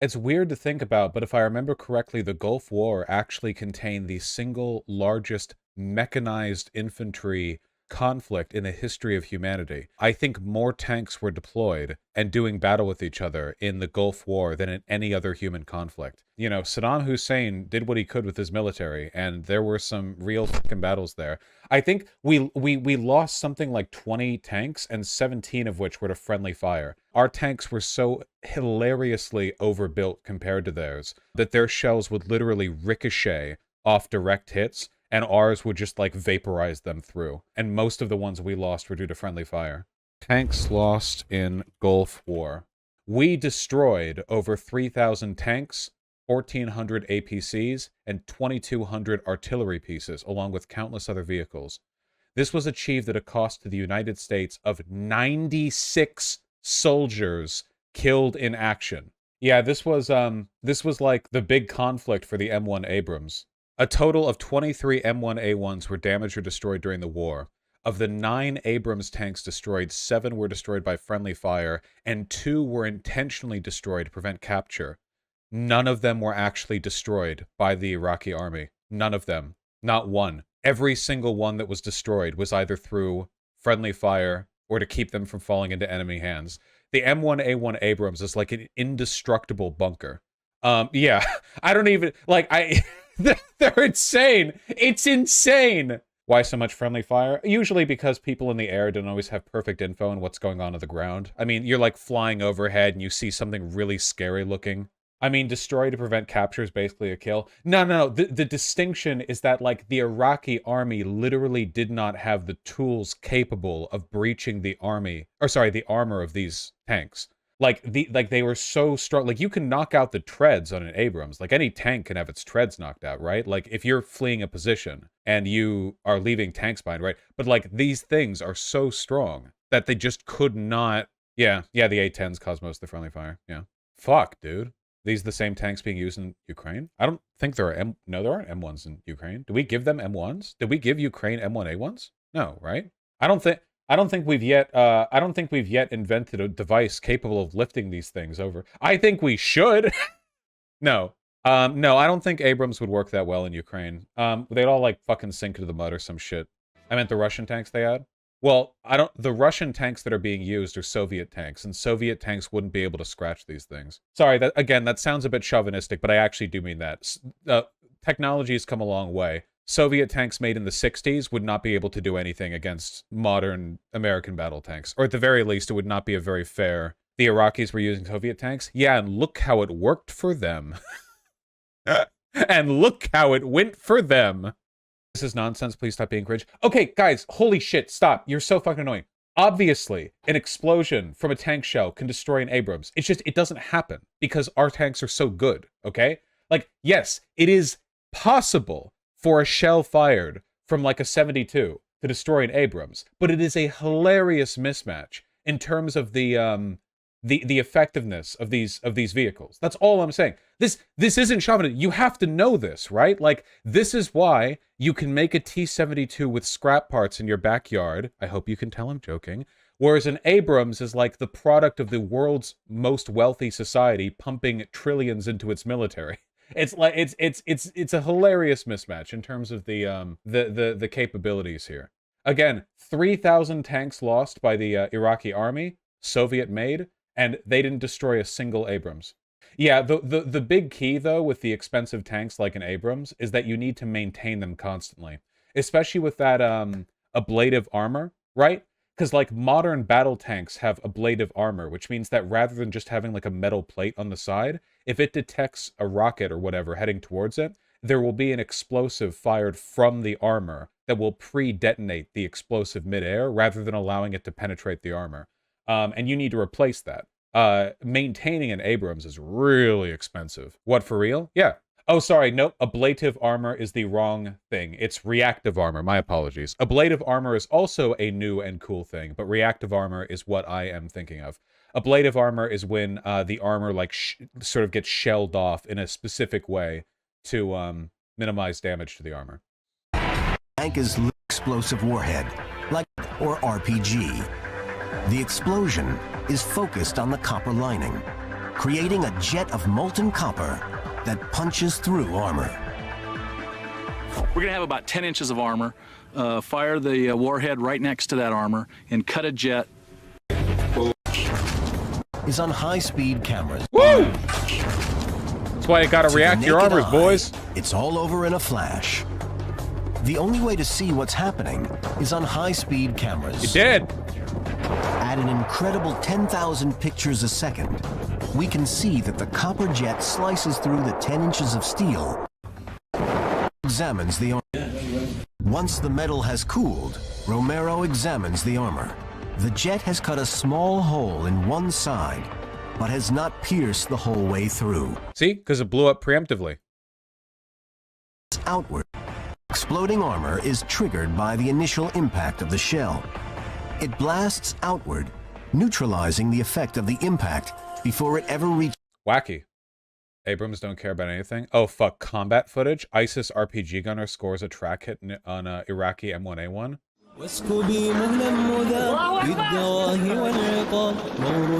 It's weird to think about, but if I remember correctly, the Gulf War actually contained the single largest mechanized infantry conflict in the history of humanity. I think more tanks were deployed and doing battle with each other in the Gulf War than in any other human conflict. You know, Saddam Hussein did what he could with his military, and there were some real fucking battles there. I think we lost something like 20 tanks, and 17 of which were to friendly fire. Our tanks were so hilariously overbuilt compared to theirs that their shells would literally ricochet off direct hits, and ours would just, like, vaporize them through. And most of the ones we lost were due to friendly fire. Tanks lost in Gulf War. We destroyed over 3,000 tanks, 1,400 APCs, and 2,200 artillery pieces, along with countless other vehicles. This was achieved at a cost to the United States of 96 soldiers killed in action. Yeah, this was like the big conflict for the M1 Abrams. A total of 23 M1A1s were damaged or destroyed during the war. Of the 9 Abrams tanks destroyed, 7 were destroyed by friendly fire, and 2 were intentionally destroyed to prevent capture. None of them were actually destroyed by the Iraqi army. None of them. Not one. Every single one that was destroyed was either through friendly fire or to keep them from falling into enemy hands. The M1A1 Abrams is like an indestructible bunker. Yeah, I don't even, like, they're insane. It's insane. Why so much friendly fire? Usually because people in the air don't always have perfect info on what's going on the ground. I mean, you're like flying overhead and you see something really scary looking. I mean, destroy to prevent capture is basically a kill. No. The distinction is that, like, the Iraqi army literally did not have the tools capable of breaching the armor of these tanks. Like, they were so strong. Like, you can knock out the treads on an Abrams. Like, any tank can have its treads knocked out, right? Like, if you're fleeing a position and you are leaving tanks behind, right? But, like, these things are so strong that they just could not... Yeah, the A-10s caused most of the friendly fire. Yeah. Fuck, dude. These are the same tanks being used in Ukraine? I don't think there are no, there aren't M1s in Ukraine. Do we give them M1s? Did we give Ukraine M1A1s? No, right? I don't think we've yet invented a device capable of lifting these things over. I think we should. No. No, I don't think Abrams would work that well in Ukraine. They'd all, like, fucking sink into the mud or some shit. I meant the Russian tanks they had. Well, the Russian tanks that are being used are Soviet tanks, and Soviet tanks wouldn't be able to scratch these things. Sorry, that sounds a bit chauvinistic, but I actually do mean that. Technology has come a long way. Soviet tanks made in the 60s would not be able to do anything against modern American battle tanks. Or at the very least, it would not be a very fair... The Iraqis were using Soviet tanks? Yeah, and look how it worked for them. And look how it went for them. This is nonsense. Please stop being cringe. Okay, guys, holy shit, stop. You're so fucking annoying. Obviously, an explosion from a tank shell can destroy an Abrams. It's just, it doesn't happen because our tanks are so good, okay? Like, yes, it is possible for a shell fired from, like, a 72 to destroy an Abrams, but it is a hilarious mismatch in terms of the effectiveness of these vehicles. That's all I'm saying. This isn't chauvinism. You have to know this, right? Like, this is why you can make a T-72 with scrap parts in your backyard. I hope you can tell I'm joking. Whereas an Abrams is like the product of the world's most wealthy society pumping trillions into its military. It's like it's a hilarious mismatch in terms of the capabilities here. Again, 3,000 tanks lost by the Iraqi army, Soviet made, and they didn't destroy a single Abrams. Yeah, the big key, though, with the expensive tanks like an Abrams is that you need to maintain them constantly. Especially with that ablative armor, right? Because, like, modern battle tanks have ablative armor, which means that rather than just having, like, a metal plate on the side, if it detects a rocket or whatever heading towards it, there will be an explosive fired from the armor that will pre-detonate the explosive midair rather than allowing it to penetrate the armor. And you need to replace that. Maintaining an Abrams is really expensive. What, for real? Yeah. Oh, sorry, nope. Ablative armor is the wrong thing. It's reactive armor. My apologies. Ablative armor is also a new and cool thing, but reactive armor is what I am thinking of. Ablative armor is when the armor, like, sort of gets shelled off in a specific way to minimize damage to the armor. Tank is explosive warhead, like or RPG. The explosion is focused on the copper lining. creating a jet of molten copper that punches through armor. We're going to have about 10 inches of armor, fire the warhead right next to that armor, and cut a jet. Is on high-speed cameras. Woo! That's why you gotta react to your armors, boys. It's all over in a flash. The only way to see what's happening is on high-speed cameras. You did. At an incredible 10,000 pictures a second, we can see that the copper jet slices through the 10 inches of steel. Examines the armor. Once the metal has cooled, Romero examines the armor. The jet has cut a small hole in one side, but has not pierced the whole way through. See? Because it blew up preemptively. Outward. Exploding armor is triggered by the initial impact of the shell. It blasts outward, neutralizing the effect of the impact before it ever reaches. Wacky. Abrams don't care about anything. Oh, fuck. Combat footage. ISIS RPG gunner scores a track hit on Iraqi M1A1.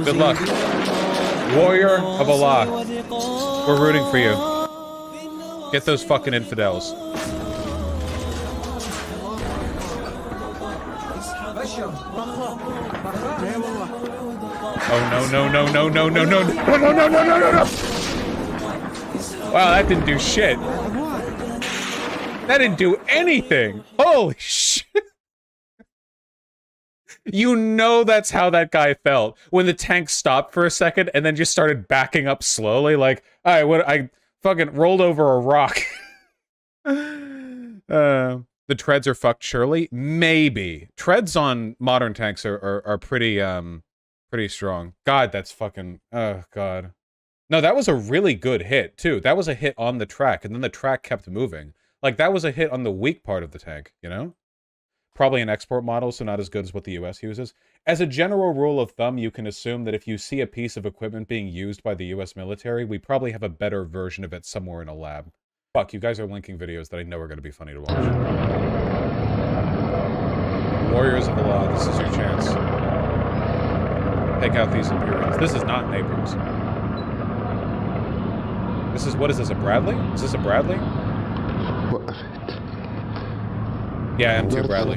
Good luck. Warrior of Allah. We're rooting for you. Get those fucking infidels. Oh no no no no no no no no no no no no no no! Wow, that didn't do shit. That didn't do anything. Holy shit. You know that's how that guy felt when the tank stopped for a second and then just started backing up slowly. Like, I fucking rolled over a rock. The treads are fucked, surely. Maybe treads on modern tanks are pretty pretty strong. God, that's fucking. Oh god. No, that was a really good hit too. That was a hit on the track, and then the track kept moving. Like that was a hit on the weak part of the tank. You know. Probably an export model, so not as good as what the US uses. As a general rule of thumb, you can assume that if you see a piece of equipment being used by the US military, we probably have a better version of it somewhere in a lab. Fuck, you guys are linking videos that I know are going to be funny to watch. Warriors of Allah, this is your chance. Take out these Imperials. This is not an Abrams. This is, what is this, a Bradley? Is this a Bradley? What? Yeah, M2 Bradley.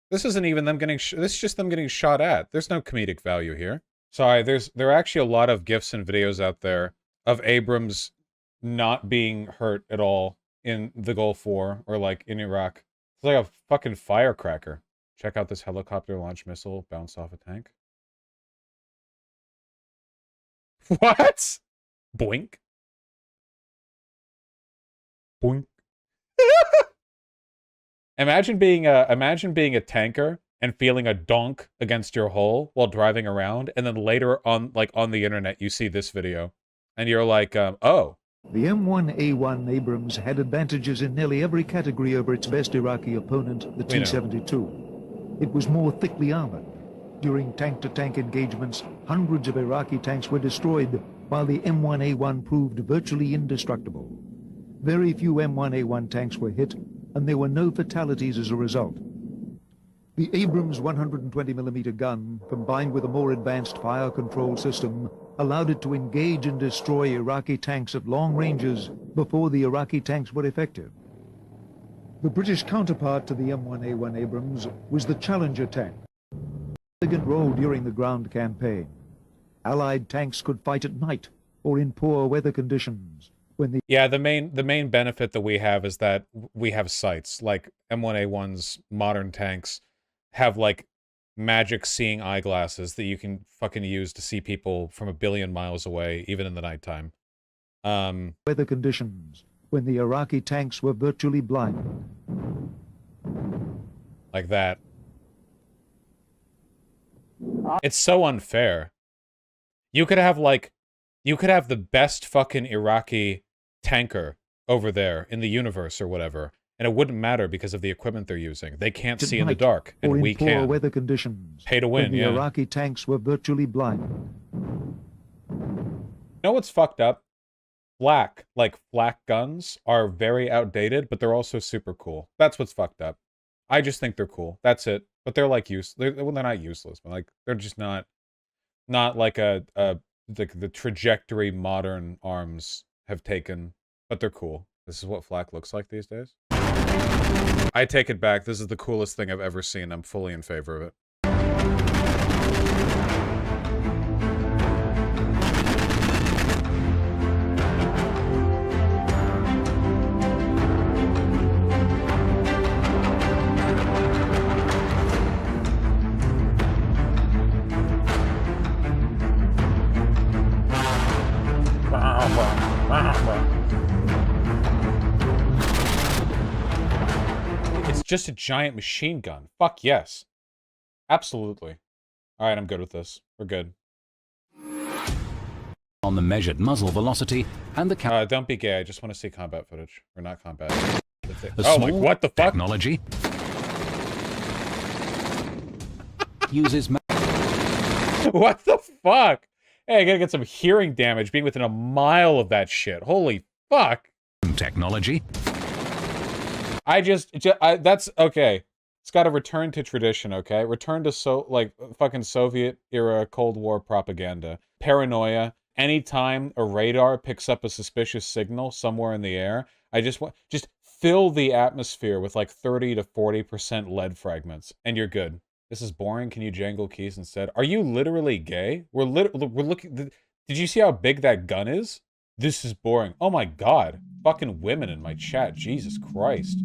This isn't even them getting. This is just them getting shot at. There's no comedic value here. Sorry, there are actually a lot of GIFs and videos out there of Abrams not being hurt at all in the Gulf War or like in Iraq. It's like a fucking firecracker. Check out this helicopter launch missile bounce off a tank. What? Boink. Boink. Imagine being a tanker and feeling a donk against your hull while driving around, and then later on, like on the internet, you see this video, and you're like, oh. The M1A1 Abrams had advantages in nearly every category over its best Iraqi opponent, the T-72. It was more thickly armored. During tank-to-tank engagements, hundreds of Iraqi tanks were destroyed, while the M1A1 proved virtually indestructible. Very few M1A1 tanks were hit, and there were no fatalities as a result. The Abrams 120mm gun, combined with a more advanced fire control system, allowed it to engage and destroy Iraqi tanks at long ranges before the Iraqi tanks were effective. The British counterpart to the M1A1 Abrams was the Challenger tank. Elegant role during the ground campaign. Allied tanks could fight at night or in poor weather conditions. Yeah, the main benefit that we have is that we have sights. Like M1A1's modern tanks have like magic seeing eyeglasses that you can fucking use to see people from 1 billion miles away, even in the nighttime. Weather conditions when the Iraqi tanks were virtually blind. Like that. It's so unfair. You could have the best fucking Iraqi tanker over there in the universe or whatever, and it wouldn't matter because of the equipment they're using. They can't see in the dark, and we can. Or in poor weather conditions. Pay to win, the yeah. Iraqi tanks were virtually blind. You know what's fucked up? Flak guns are very outdated, but they're also super cool. That's what's fucked up. I just think they're cool. That's it. But they're like well, they're not useless, but like they're just not like the trajectory modern arms have taken, but they're cool. This is what flak looks like these days. I take it back. This is the coolest thing I've ever seen. I'm fully in favor of it. It's just a giant machine gun. Fuck yes. Absolutely. Alright, I'm good with this. We're good. On the measured muzzle velocity and the don't be gay. I just want to see combat footage. Or not combat. Oh, like, what the fuck? Technology uses what the fuck? Hey, I gotta get some hearing damage being within a mile of that shit. Holy fuck. Technology. That's okay. It's got to return to tradition, okay? Return to like fucking Soviet era Cold War propaganda. Paranoia. Anytime a radar picks up a suspicious signal somewhere in the air, I just fill the atmosphere with like 30 to 40% lead fragments, and you're good. This is boring. Can you jangle keys instead? Are you literally gay? We're looking. Did you see how big that gun is? This is boring. Oh my god. Fucking women in my chat. Jesus Christ.